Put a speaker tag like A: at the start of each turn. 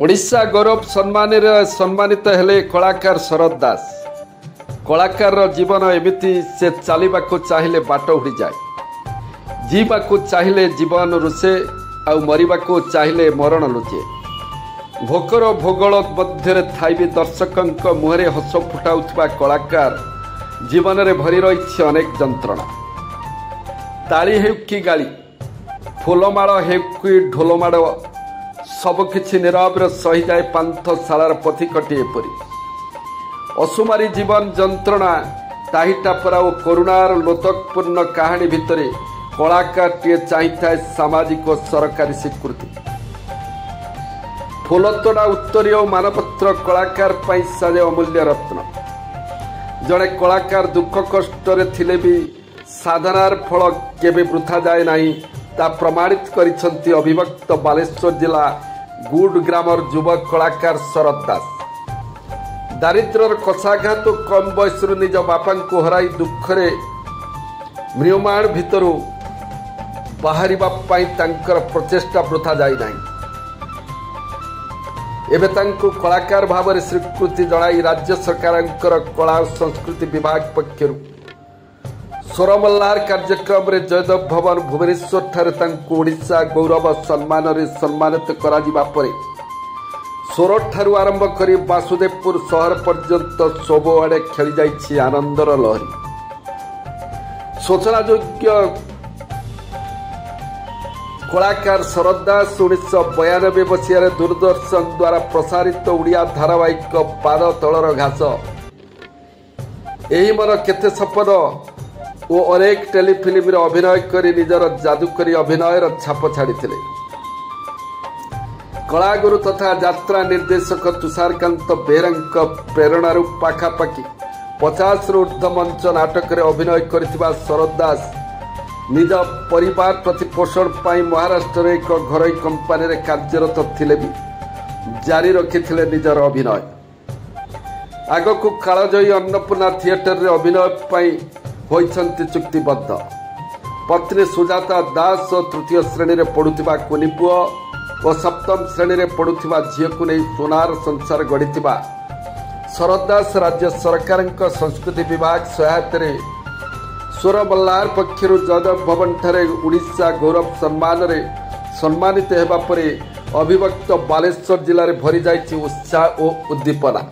A: ओडिशा गौरव सम्मानित हेले कलाकार शरद दास। कलाकार जीवन एमिति से चलने चाहिए बाट उड़ी जाए, जीवाकू चाहिए जीवन रुसे आ मरवा चाहिए मरण लुचे। भोकर भोगल मध्य थाई दर्शकों मुहरे हस फुटाउथबा कलाकार जीवन में भरी रही अनेक जंत्रणा। ताली हेउ कि गाली, फूलमाड़ हेउ कि ढोलमाड़, सबकिछि नीरव सही जाए पांथशालार पथिकटी एपरी। असुमारी जीवन जंत्रणा ताहिटा परा और करुणार लोतकपूर्ण कहानी भितरे कलाकारटीए चाहिए सामाजिक और सरकारी स्वीकृति। फूलतोड़ा उत्तरीय और मानपत्र कलाकार साजे अमूल्य रत्न। जड़े कलाकार दुख कष्ट थिले भी साधनार फल केबे वृथा जाए नहीं, ता प्रमाणित करिसंती अभिभक्त बालेश्वर जिला गुडग्रामर युवा कलाकार शरद दास। दारिद्र्यर कषाघात कम बयस निज बापा को हराई दुखरे म्रियमाण भितर बाहर प्रचेषा वृथा जाए नहीं। एबे तांको कलाकार भाव में स्वीकृति जनाई राज्य सरकार कला और संस्कृति विभाग पक्षर स्वरमल्लार कार्यक्रम रे जयदेव भवन भुवनेश्वर ठारे तांको ओडिशा गौरव सम्मान रे सम्मानित करा जिबा परे सोरठ ठारू आरंभ करी वासुदेवपुर शहर पर्यंत सबआड़े खेली जाइछि आनंदर लहरी। सूचनायोग्य कलाकार शरद दास 1992 मसीह दूरदर्शन द्वारा प्रसारित उड़िया धारावाहिक पाद तलर घास, एही मन केते सपन ओ अनेक टेलीफिल्म अभिनय करी निजर जादुकरी अभिनयर छाप छाड़ी। कलागुरु तथा यात्रा निर्देशक तुषारकांत बेहरा प्रेरणार पाखापाखि 50 रु ऊर्ध्व मंच नाटक रे अभिनय करथिबा शरद दास निज परिवार प्रतिपोषण पाई महाराष्ट्र एक घरोई कंपानी रे कार्यरत थिले भी जारी रखिथिले निजर अभिनय। आगकू कालजयी अन्नपूर्णा थिएटर रे अभिनय पाई होइछन्ति चुक्तिबद्ध। पत्नी सुजाता दास और तृतीय श्रेणी रे पढ़ुथिबा कुनी पुओ और सप्तम श्रेणी रे पढ़ुथिबा झीयकु नै सोनार संसार गढ़िथिबा शरद दास राज्य सरकार संस्कृति विभाग सहायता रे स्वरमल्लार पक्षर जयदेव भवन ठारे उड़ीसा गौरव सम्मान रे सम्मानित हेबा परे अभिभक्त बालेश्वर जिले में भरी जाइछि उत्साह और उद्दीपना।